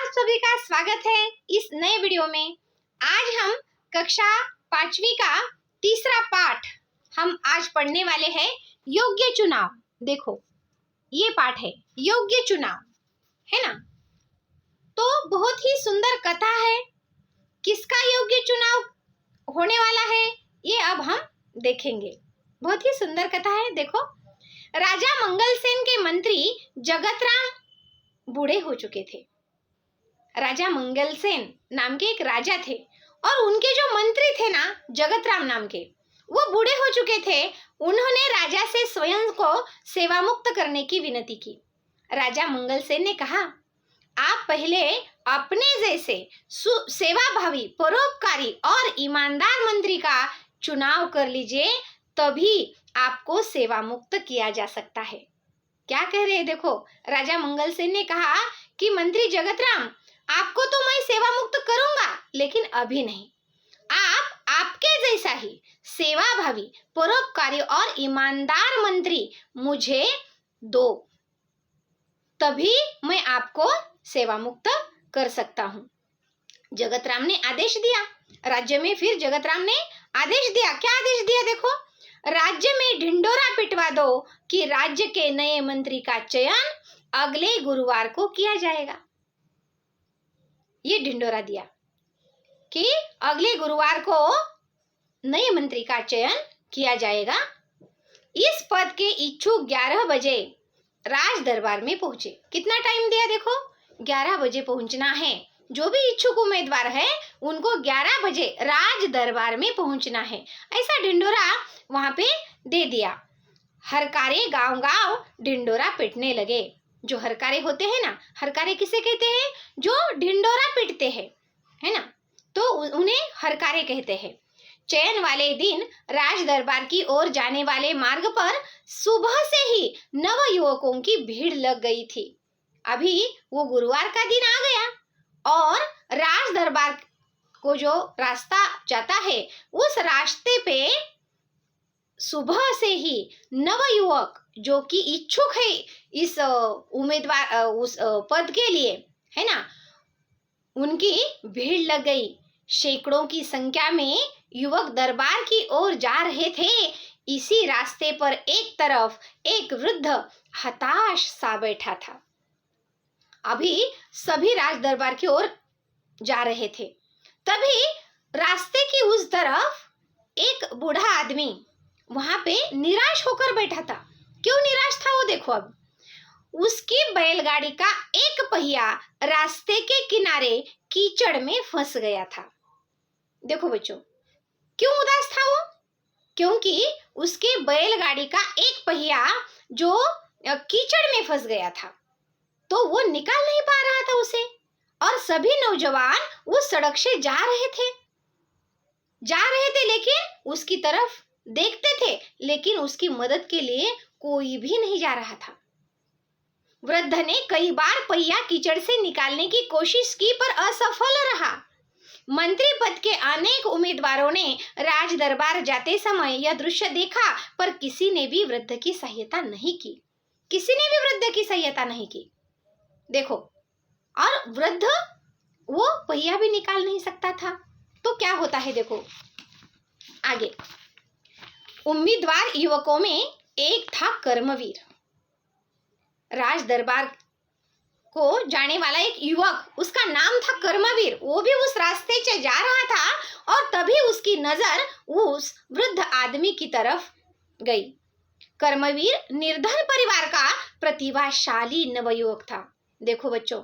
आप सभी का स्वागत है इस नए वीडियो में। आज हम कक्षा 5वीं का तीसरा पाठ हम आज पढ़ने वाले हैं, योग्य चुनाव। देखो ये पाठ है योग्य चुनाव, है ना। तो बहुत ही सुंदर कथा है। किसका योग्य चुनाव होने वाला है ये अब हम देखेंगे। बहुत ही सुंदर कथा है। देखो, राजा मंगलसेन के मंत्री जगतराम बूढ़े हो चुके थे। राजा मंगलसेन नाम के एक राजा थे और उनके जो मंत्री थे ना, जगतराम नाम के, वो बूढ़े हो चुके थे। उन्होंने राजा से स्वयं को सेवा मुक्त करने की विनती की। राजा मंगलसेन ने कहा, आप पहले अपने जैसे सेवाभावी, परोपकारी और ईमानदार मंत्री का चुनाव कर लीजिए, तभी आपको सेवा मुक्त किया जा सकता है। क्या कह रहे हैं? देखो, राजा मंगलसेन ने कहा कि मंत्री जगतराम, आपको तो मैं सेवा मुक्त करूंगा, लेकिन अभी नहीं। आप आपके जैसा ही सेवाभावी, परोपकारी और ईमानदार मंत्री मुझे दो, तभी मैं आपको सेवा मुक्त कर सकता हूं। जगतराम ने आदेश दिया। राज्य में फिर जगतराम ने आदेश दिया। क्या आदेश दिया? देखो, राज्य में ढिंडोरा पिटवा दो कि राज्य के नए मंत्री का चयन अगले गुरुवार को किया जाएगा। ये ढिंडोरा दिया कि अगले गुरुवार को नए मंत्री का चयन किया जाएगा। इस पद के इच्छुक 11 बजे राज दरबार में पहुंचे। कितना टाइम दिया? देखो, 11 बजे पहुंचना है। जो भी इच्छुक उम्मीदवार है उनको 11 बजे राज दरबार में पहुंचना है। ऐसा ढिंडोरा वहां पे दे दिया। हरकारे गांव गांव ढिंडोरा पिटने लगे। जो हरकारे होते हैं ना, हरकारे किसे कहते हैं? जो ढिंडोरा पिटते हैं, है ना, तो उन्हें हरकारे कहते हैं। चयन वाले दिन राज दरबार की ओर जाने वाले मार्ग पर सुबह से ही नव युवकों की भीड़ लग गई थी। अभी वो गुरुवार का दिन आ गया और राज दरबार को जो रास्ता जाता है, उस रास्ते पे सुबह से ही नव युवक जो कि इच्छुक है इस उम्मीदवार उस पद के लिए, है ना, उनकी भीड़ लग गई। सैकड़ों की संख्या में युवक दरबार की ओर जा रहे थे। इसी रास्ते पर एक तरफ एक वृद्ध हताश सा बैठा था। अभी सभी राज दरबार की ओर जा रहे थे, तभी रास्ते की उस तरफ एक बूढ़ा आदमी वहां पे निराश होकर बैठा था। क्यों निराश था वो? देखो, अब उसकी बैलगाड़ी का एक पहिया रास्ते के किनारे कीचड़ में फंस गया था। देखो बच्चों, क्यों उदास था वो? क्योंकि उसकी बैलगाड़ी का एक पहिया जो कीचड़ में फंस गया था, तो वो निकाल नहीं पा रहा था उसे। और सभी नौजवान उस सड़क से जा रहे थे, लेकिन उसकी तरफ देखते थे, लेकिन उसकी मदद के लिए कोई भी नहीं जा रहा था। वृद्ध ने कई बार पहिया कीचड़ से निकालने की कोशिश की, पर असफल रहा। मंत्री पद के अनेक उम्मीदवारों ने राज दरबार जाते समय यह दृश्य देखा, पर किसी ने भी वृद्ध की सहायता नहीं की। देखो, और वृद्ध वो पहिया भी निकाल नहीं सकता था। तो क्या होता है? देखो आगे, उम्मीदवार युवकों में एक था कर्मवीर। राज दरबार को जाने वाला एक युवक, उसका नाम था कर्मवीर। वो भी उस रास्ते से जा रहा था और तभी उसकी नजर उस वृद्ध आदमी की तरफ गई। कर्मवीर निर्धन परिवार का प्रतिभाशाली नवयुवक था। देखो बच्चों,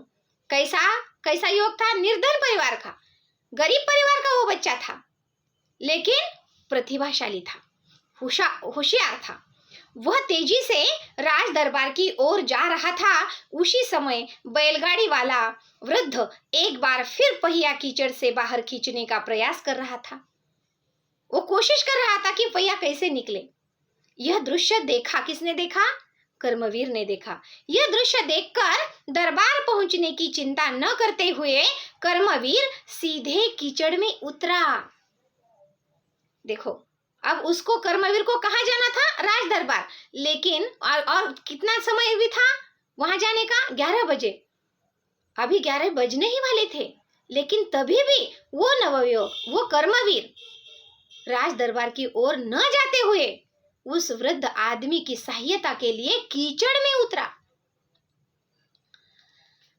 कैसा युवक था? निर्धन परिवार का, गरीब परिवार का वो बच्चा था, लेकिन प्रतिभाशाली था, होशियार था। वह तेजी से राज दरबार की ओर जा रहा था। उसी समय बैलगाड़ी वाला वृद्ध एक बार फिर पहिया कीचड़ से बाहर खींचने का प्रयास कर रहा था। वो कोशिश कर रहा था कि पहिया कैसे निकले। यह दृश्य देखा। किसने देखा? कर्मवीर ने देखा। यह दृश्य देखकर दरबार पहुंचने की चिंता न करते हुए कर्मवीर सीधे कीचड़ में उतरा। देखो, अब उसको, कर्मवीर को कहाँ जाना था? राज दरबार। लेकिन और कितना समय भी था वहां जाने का? 11 बजे। अभी 11 बजने ही वाले थे, लेकिन तभी भी वो नवयुवक, वो कर्मवीर राज दरबार की ओर न जाते हुए उस वृद्ध आदमी की सहायता के लिए कीचड़ में उतरा।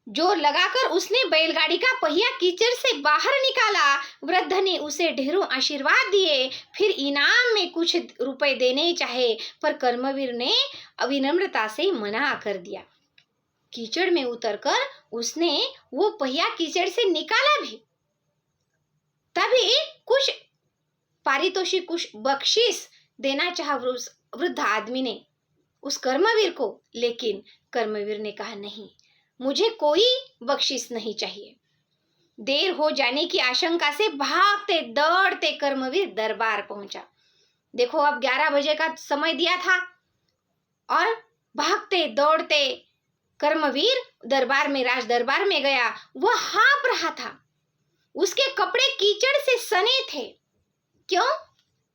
जोर लगाकर उसने बैलगाड़ी का पहिया कीचड़ से बाहर निकाला। वृद्ध ने उसे ढेरों आशीर्वाद दिए, फिर इनाम में कुछ रुपए देने चाहे, पर कर्मवीर ने विनम्रता से मना कर दिया। कीचड़ में उतरकर उसने वो पहिया कीचड़ से निकाला भी। तभी कुछ पारितोषिक, कुछ बख्शीश देना चाहा वृद्ध आदमी ने उस कर्मवीर को, लेकिन कर्मवीर ने कहा नहीं, मुझे कोई बख्शीश नहीं चाहिए। देर हो जाने की आशंका से भागते दौड़ते कर्मवीर दरबार पहुंचा। देखो, अब 11 बजे का समय दिया था और भागते दौड़ते कर्मवीर दरबार में, राज दरबार में गया। वह हाँफ रहा था, उसके कपड़े कीचड़ से सने थे। क्यों?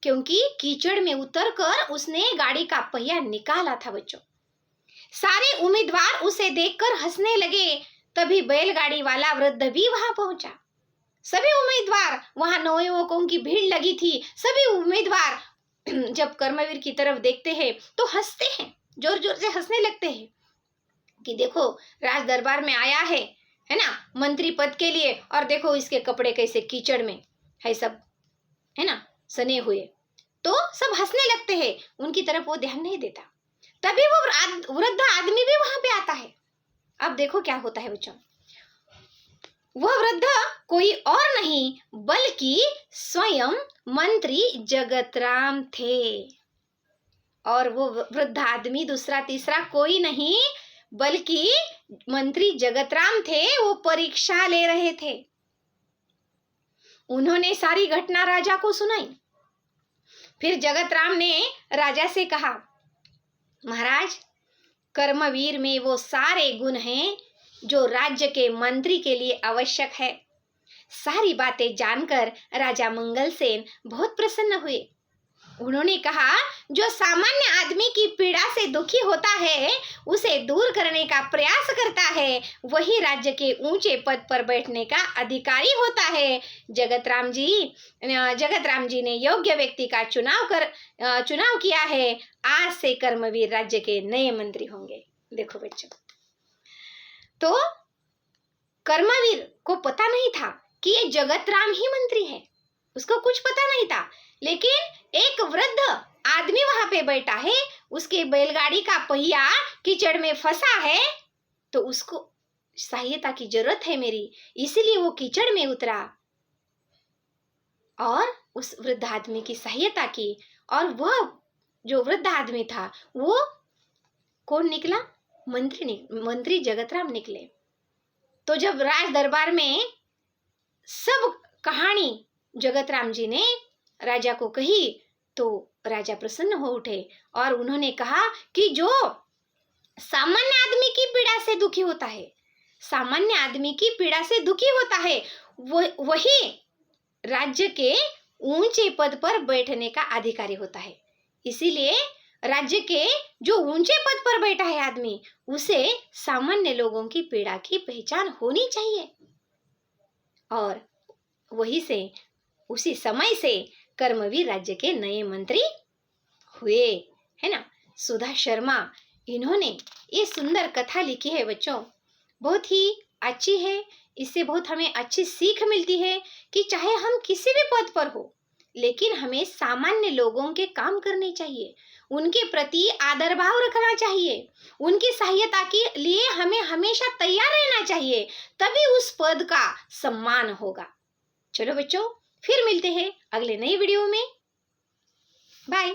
क्योंकि कीचड़ में उतरकर उसने गाड़ी का पहिया निकाला था। बच्चों, सारे उम्मीदवार उसे देखकर हंसने लगे। तभी बैलगाड़ी वाला वृद्ध भी वहां पहुंचा। सभी उम्मीदवार, वहां नवयुवकों की भीड़ लगी थी। सभी उम्मीदवार जब कर्मवीर की तरफ देखते हैं तो हंसते हैं, जोर जोर से हंसने लगते हैं कि देखो, राज दरबार में आया है ना, मंत्री पद के लिए, और देखो इसके कपड़े कैसे कीचड़ में है, सब है ना, सने हुए। तो सब हंसने लगते हैं, उनकी तरफ वो ध्यान नहीं देता। तभी वो वृद्ध आदमी भी वहां पे आता है। अब देखो क्या होता है बच्चों, वह वृद्ध कोई और नहीं बल्कि स्वयं मंत्री जगतराम थे। और वो वृद्ध आदमी दूसरा तीसरा कोई नहीं बल्कि मंत्री जगतराम थे। वो परीक्षा ले रहे थे। उन्होंने सारी घटना राजा को सुनाई। फिर जगतराम ने राजा से कहा, महाराज, कर्मवीर में वो सारे गुण हैं जो राज्य के मंत्री के लिए आवश्यक है। सारी बातें जानकर राजा मंगलसेन बहुत प्रसन्न हुए। उन्होंने कहा, जो सामान्य आदमी की पीड़ा से दुखी होता है, उसे दूर करने का प्रयास करता है, वही राज्य के ऊंचे पद पर बैठने का अधिकारी होता है। जगतराम जी ने योग्य व्यक्ति का चुनाव किया है। आज से कर्मवीर राज्य के नए मंत्री होंगे। देखो बच्चों, तो कर्मवीर को पता नहीं था कि ये जगतराम ही मंत्री है, उसको कुछ पता नहीं था। लेकिन एक वृद्ध आदमी वहां पे बैठा है, उसके बैलगाड़ी का पहिया कीचड़ में फंसा है, तो उसको सहायता की जरूरत है मेरी, इसलिए वो कीचड़ में उतरा और उस वृद्ध आदमी की सहायता की। और वह जो वृद्ध आदमी था वो कौन निकला? मंत्री जगतराम निकले। तो जब राज दरबार में सब कहानी जगतराम जी ने राजा को कही तो राजा प्रसन्न हो उठे और उन्होंने कहा कि जो सामान्य आदमी की पीड़ा से दुखी होता है, सामान्य आदमी की पीड़ा से दुखी होता है, वही राज्य के ऊंचे पद पर बैठने का अधिकारी होता है। इसीलिए राज्य के जो ऊंचे पद पर बैठा है आदमी, उसे सामान्य लोगों की पीड़ा की पहचान होनी चाहिए। और वही से उसी समय से कर्मवीर राज्य के नए मंत्री हुए, है ना। सुधा शर्मा, इन्होंने ये सुंदर कथा लिखी है बच्चों, बहुत ही अच्छी है। इससे बहुत हमें अच्छी सीख मिलती है कि चाहे हम किसी भी पद पर हो, लेकिन हमें सामान्य लोगों के काम करने चाहिए, उनके प्रति आदर भाव रखना चाहिए, उनकी सहायता के लिए हमें हमेशा तैयार रहना चाहिए, तभी उस पद का सम्मान होगा। चलो बच्चों, फिर मिलते हैं अगले नए वीडियो में। बाय।